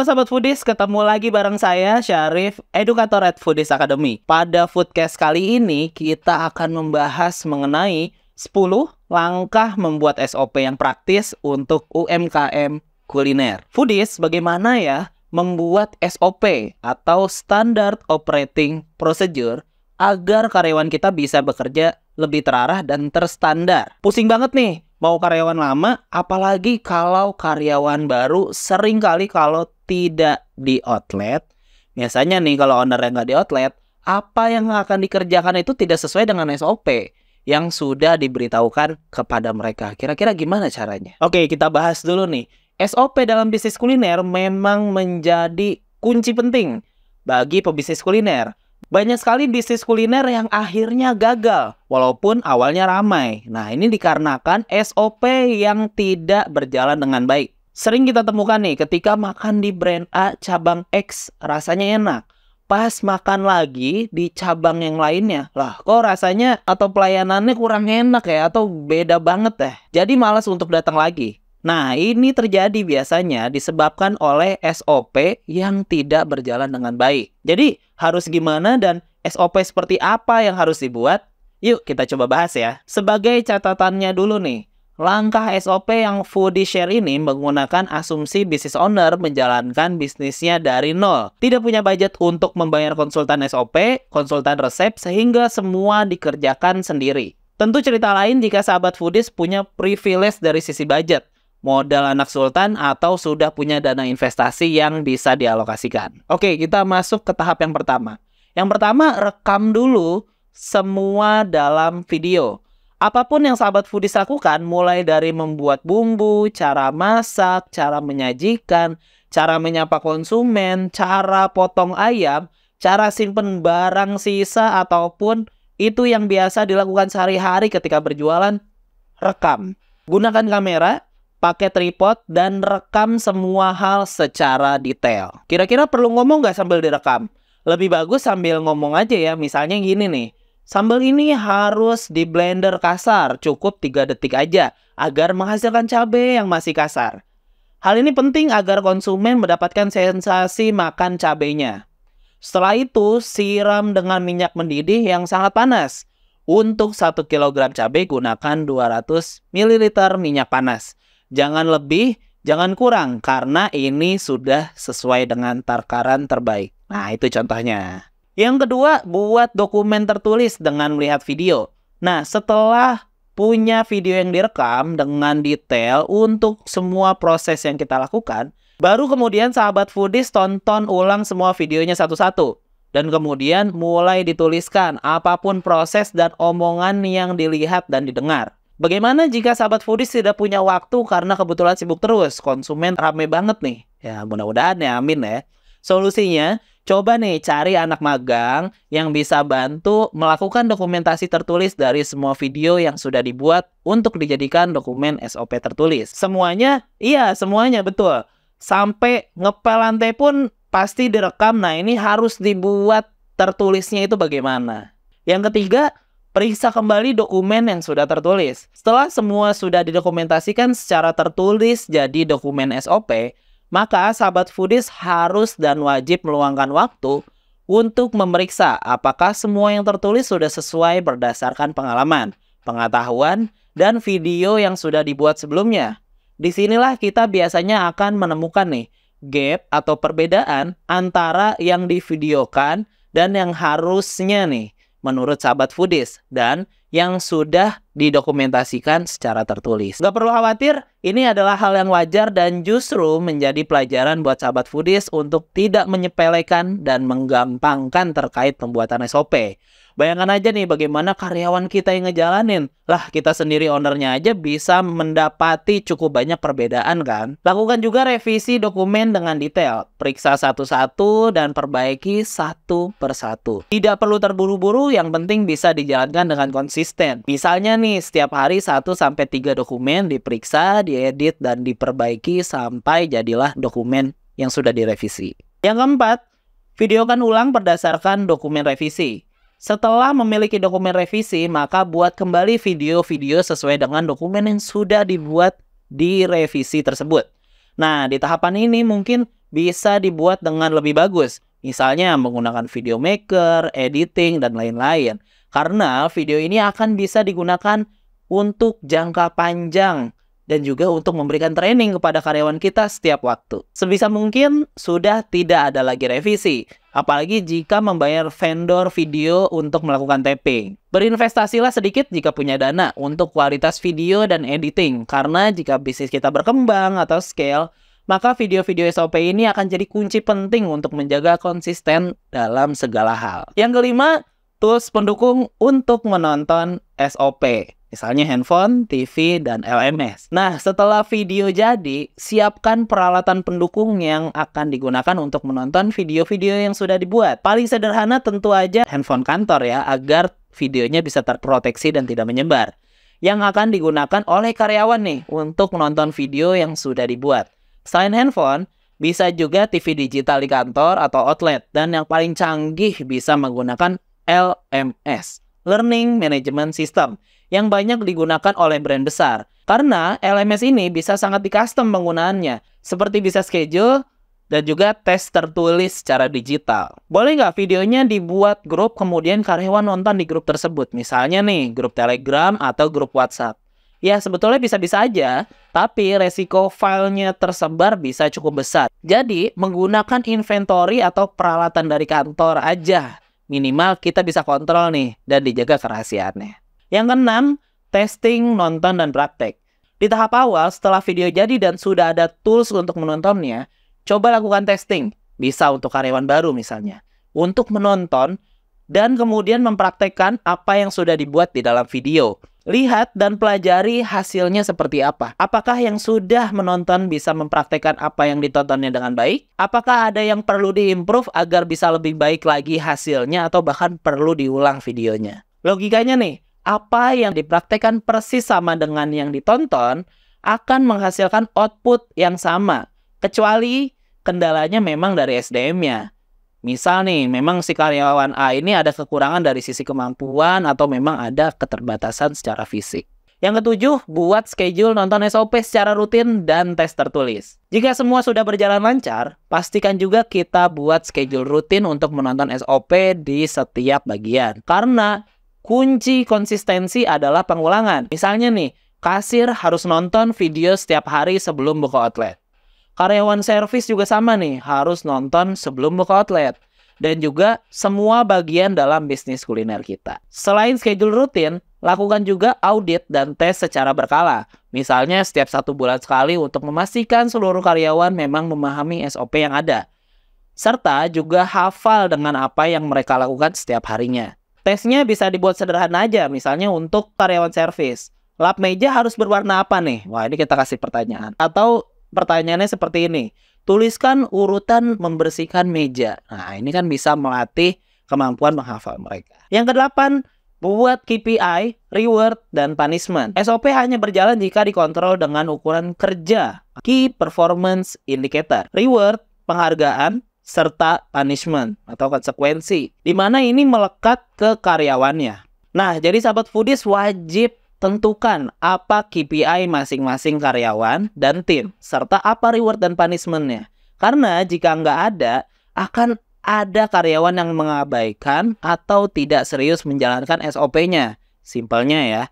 Halo Sahabat Foodies, ketemu lagi bareng saya, Syarif, edukator at Foodies Academy. Pada Foodcast kali ini, kita akan membahas mengenai 10 langkah membuat SOP yang praktis untuk UMKM kuliner. Foodies, bagaimana ya membuat SOP atau Standard Operating Procedure agar karyawan kita bisa bekerja lebih terarah dan terstandar. Pusing banget nih, mau karyawan lama, apalagi kalau karyawan baru. Sering kali kalau tidak di outlet, biasanya nih kalau owner yang nggak di outlet, apa yang akan dikerjakan itu tidak sesuai dengan SOP yang sudah diberitahukan kepada mereka. Kira-kira gimana caranya? Oke, kita bahas dulu nih. SOP dalam bisnis kuliner memang menjadi kunci penting bagi pebisnis kuliner. Banyak sekali bisnis kuliner yang akhirnya gagal, walaupun awalnya ramai. Nah, ini dikarenakan SOP yang tidak berjalan dengan baik. Sering kita temukan nih, ketika makan di brand A cabang X rasanya enak. Pas makan lagi di cabang yang lainnya, lah kok rasanya atau pelayanannya kurang enak ya, atau beda banget deh. Jadi malas untuk datang lagi. Nah, ini terjadi biasanya disebabkan oleh SOP yang tidak berjalan dengan baik. Jadi, harus gimana dan SOP seperti apa yang harus dibuat? Yuk, kita coba bahas ya. Sebagai catatannya dulu nih, langkah SOP yang Foodie share ini menggunakan asumsi business owner menjalankan bisnisnya dari nol. Tidak punya budget untuk membayar konsultan SOP, konsultan resep, sehingga semua dikerjakan sendiri. Tentu cerita lain jika sahabat Foodies punya privilege dari sisi budget, modal anak sultan, atau sudah punya dana investasi yang bisa dialokasikan. Oke, kita masuk ke tahap yang pertama. Yang pertama, rekam dulu semua dalam video. Apapun yang sahabat Foodies lakukan, mulai dari membuat bumbu, cara masak, cara menyajikan, cara menyapa konsumen, cara potong ayam, cara simpen barang sisa, ataupun itu yang biasa dilakukan sehari-hari ketika berjualan, rekam. Gunakan kamera, pakai tripod, dan rekam semua hal secara detail. Kira-kira perlu ngomong nggak sambil direkam? Lebih bagus sambil ngomong aja ya. Misalnya gini nih, sambal ini harus di blender kasar, cukup 3 detik aja, agar menghasilkan cabai yang masih kasar. Hal ini penting agar konsumen mendapatkan sensasi makan cabainya. Setelah itu, siram dengan minyak mendidih yang sangat panas. Untuk 1 kg cabai, gunakan 200 ml minyak panas. Jangan lebih, jangan kurang, karena ini sudah sesuai dengan takaran terbaik. Nah, itu contohnya. Yang kedua, buat dokumen tertulis dengan melihat video. Nah, setelah punya video yang direkam dengan detail untuk semua proses yang kita lakukan, baru kemudian sahabat Foodies tonton ulang semua videonya satu-satu. Dan kemudian mulai dituliskan apapun proses dan omongan yang dilihat dan didengar. Bagaimana jika sahabat Foodies tidak punya waktu karena kebetulan sibuk terus, konsumen rame banget nih? Ya mudah-mudahan ya, amin ya. Solusinya, coba nih cari anak magang yang bisa bantu melakukan dokumentasi tertulis dari semua video yang sudah dibuat untuk dijadikan dokumen SOP tertulis. Semuanya, iya semuanya betul. Sampai ngepel lantai pun pasti direkam. Nah, ini harus dibuat tertulisnya itu bagaimana. Yang ketiga, periksa kembali dokumen yang sudah tertulis. Setelah semua sudah didokumentasikan secara tertulis jadi dokumen SOP, maka sahabat Foodies harus dan wajib meluangkan waktu untuk memeriksa apakah semua yang tertulis sudah sesuai berdasarkan pengalaman, pengetahuan, dan video yang sudah dibuat sebelumnya. Disinilah kita biasanya akan menemukan nih gap atau perbedaan antara yang divideokan dan yang harusnya nih menurut sahabat Foodies, dan yang sudah didokumentasikan secara tertulis. Gak perlu khawatir, ini adalah hal yang wajar dan justru menjadi pelajaran buat sahabat Foodies untuk tidak menyepelekan dan menggampangkan terkait pembuatan SOP. Bayangkan aja nih bagaimana karyawan kita yang ngejalanin. Lah, kita sendiri ownernya aja bisa mendapati cukup banyak perbedaan kan. Lakukan juga revisi dokumen dengan detail. Periksa satu-satu dan perbaiki satu persatu. Tidak perlu terburu-buru, yang penting bisa dijalankan dengan konsisten. Misalnya nih, setiap hari 1-3 dokumen diperiksa, diedit, dan diperbaiki sampai jadilah dokumen yang sudah direvisi. Yang keempat, videokan ulang berdasarkan dokumen revisi. Setelah memiliki dokumen revisi, maka buat kembali video-video sesuai dengan dokumen yang sudah dibuat di revisi tersebut. Nah, di tahapan ini mungkin bisa dibuat dengan lebih bagus. Misalnya menggunakan video maker, editing, dan lain-lain. Karena video ini akan bisa digunakan untuk jangka panjang dan juga untuk memberikan training kepada karyawan kita setiap waktu. Sebisa mungkin sudah tidak ada lagi revisi, apalagi jika membayar vendor video untuk melakukan taping. Berinvestasilah sedikit jika punya dana untuk kualitas video dan editing, karena jika bisnis kita berkembang atau scale, maka video-video SOP ini akan jadi kunci penting untuk menjaga konsisten dalam segala hal. Yang kelima, tools pendukung untuk menonton SOP. Misalnya handphone, TV, dan LMS. Nah, setelah video jadi, siapkan peralatan pendukung yang akan digunakan untuk menonton video-video yang sudah dibuat. Paling sederhana tentu aja handphone kantor ya, agar videonya bisa terproteksi dan tidak menyebar. Yang akan digunakan oleh karyawan nih, untuk menonton video yang sudah dibuat. Selain handphone, bisa juga TV digital di kantor atau outlet. Dan yang paling canggih bisa menggunakan LMS, Learning Management System, yang banyak digunakan oleh brand besar. Karena LMS ini bisa sangat di-custom penggunaannya, seperti bisa schedule dan juga tes tertulis secara digital. Boleh nggak videonya dibuat grup, kemudian karyawan nonton di grup tersebut? Misalnya nih, grup Telegram atau grup WhatsApp. Ya, sebetulnya bisa-bisa aja, tapi resiko filenya tersebar bisa cukup besar. Jadi, menggunakan inventory atau peralatan dari kantor aja. Minimal kita bisa kontrol nih, dan dijaga kerahasiaannya. Yang keenam, testing, nonton, dan praktek. Di tahap awal, setelah video jadi dan sudah ada tools untuk menontonnya, coba lakukan testing. Bisa untuk karyawan baru misalnya. Untuk menonton, dan kemudian mempraktekkan apa yang sudah dibuat di dalam video. Lihat dan pelajari hasilnya seperti apa. Apakah yang sudah menonton bisa mempraktekkan apa yang ditontonnya dengan baik? Apakah ada yang perlu diimprove agar bisa lebih baik lagi hasilnya atau bahkan perlu diulang videonya? Logikanya nih, apa yang dipraktekkan persis sama dengan yang ditonton akan menghasilkan output yang sama, kecuali kendalanya memang dari SDM-nya. Misal nih, memang si karyawan A ini ada kekurangan dari sisi kemampuan atau memang ada keterbatasan secara fisik. Yang ketujuh, buat schedule nonton SOP secara rutin dan tes tertulis. Jika semua sudah berjalan lancar, pastikan juga kita buat schedule rutin untuk menonton SOP di setiap bagian. Karena kunci konsistensi adalah pengulangan. Misalnya nih, kasir harus nonton video setiap hari sebelum buka outlet. Karyawan servis juga sama nih, harus nonton sebelum buka outlet. Dan juga semua bagian dalam bisnis kuliner kita. Selain schedule rutin, lakukan juga audit dan tes secara berkala. Misalnya setiap 1 bulan sekali untuk memastikan seluruh karyawan memang memahami SOP yang ada. Serta juga hafal dengan apa yang mereka lakukan setiap harinya. Tesnya bisa dibuat sederhana aja, misalnya untuk karyawan servis. Lap meja harus berwarna apa nih? Wah, ini kita kasih pertanyaan. Atau pertanyaannya seperti ini. Tuliskan urutan membersihkan meja. Nah, ini kan bisa melatih kemampuan menghafal mereka. Yang kedelapan, buat KPI, reward, dan punishment. SOP hanya berjalan jika dikontrol dengan ukuran kerja, Key Performance Indicator. Reward, penghargaan, serta punishment atau konsekuensi, di mana ini melekat ke karyawannya. Nah, jadi sahabat foodies wajib tentukan apa KPI masing-masing karyawan dan tim, serta apa reward dan punishment-nya. Karena jika nggak ada, akan ada karyawan yang mengabaikan atau tidak serius menjalankan SOP-nya. Simpelnya ya,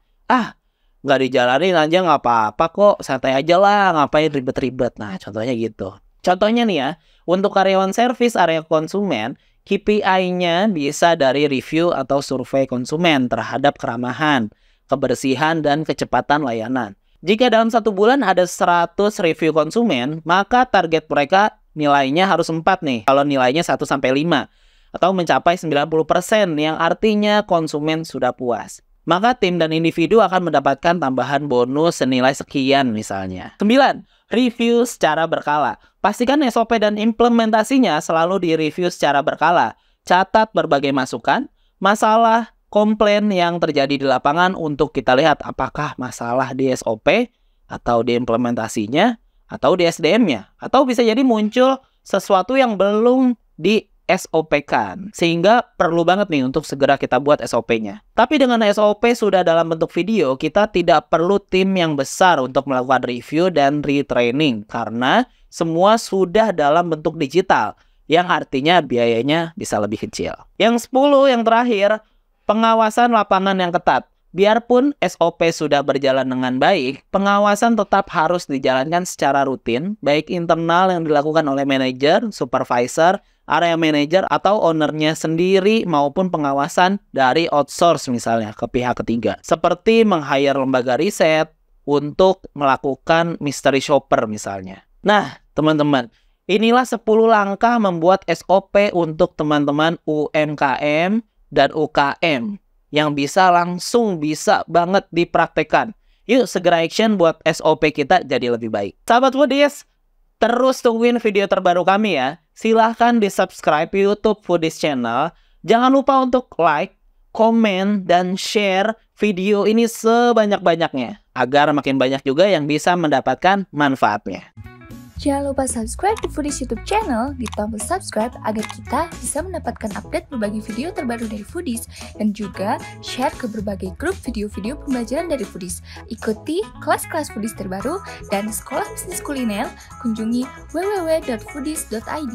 nggak dijalanin aja nggak apa-apa kok, santai aja lah, ngapain ribet-ribet. Nah, contohnya gitu. Contohnya nih ya, untuk karyawan servis area konsumen, KPI-nya bisa dari review atau survei konsumen terhadap keramahan, kebersihan, dan kecepatan layanan. Jika dalam 1 bulan ada 100 review konsumen, maka target mereka nilainya harus 4 nih. Kalau nilainya 1-5 atau mencapai 90% yang artinya konsumen sudah puas. Maka tim dan individu akan mendapatkan tambahan bonus senilai sekian misalnya. 9. Review secara berkala. Pastikan SOP dan implementasinya selalu direview secara berkala. Catat berbagai masukan, masalah, komplain yang terjadi di lapangan untuk kita lihat apakah masalah di SOP atau di implementasinya atau di SDM-nya. Atau bisa jadi muncul sesuatu yang belum di SOP-kan. Sehingga perlu banget nih untuk segera kita buat SOP-nya. Tapi dengan SOP sudah dalam bentuk video, kita tidak perlu tim yang besar untuk melakukan review dan retraining. Karena semua sudah dalam bentuk digital, yang artinya biayanya bisa lebih kecil. Yang 10 yang terakhir, pengawasan lapangan yang ketat. Biarpun SOP sudah berjalan dengan baik, pengawasan tetap harus dijalankan secara rutin, baik internal yang dilakukan oleh manajer, supervisor, area manager, atau ownernya sendiri, maupun pengawasan dari outsource misalnya ke pihak ketiga. Seperti meng-hire lembaga riset untuk melakukan mystery shopper misalnya. Nah, teman-teman, inilah 10 langkah membuat SOP untuk teman-teman UMKM dan UKM yang langsung bisa banget dipraktekkan. Yuk segera action buat SOP kita jadi lebih baik. Sahabat Foodies, terus tungguin video terbaru kami ya. Silahkan di subscribe YouTube Foodies Channel. Jangan lupa untuk like, komen, dan share video ini sebanyak-banyaknya, agar makin banyak juga yang bisa mendapatkan manfaatnya. Jangan lupa subscribe di Foodies YouTube channel, di tombol subscribe agar kita bisa mendapatkan update berbagai video terbaru dari Foodies dan juga share ke berbagai grup video-video pembelajaran dari Foodies. Ikuti kelas-kelas Foodies terbaru dan sekolah bisnis kuliner, kunjungi www.foodies.id.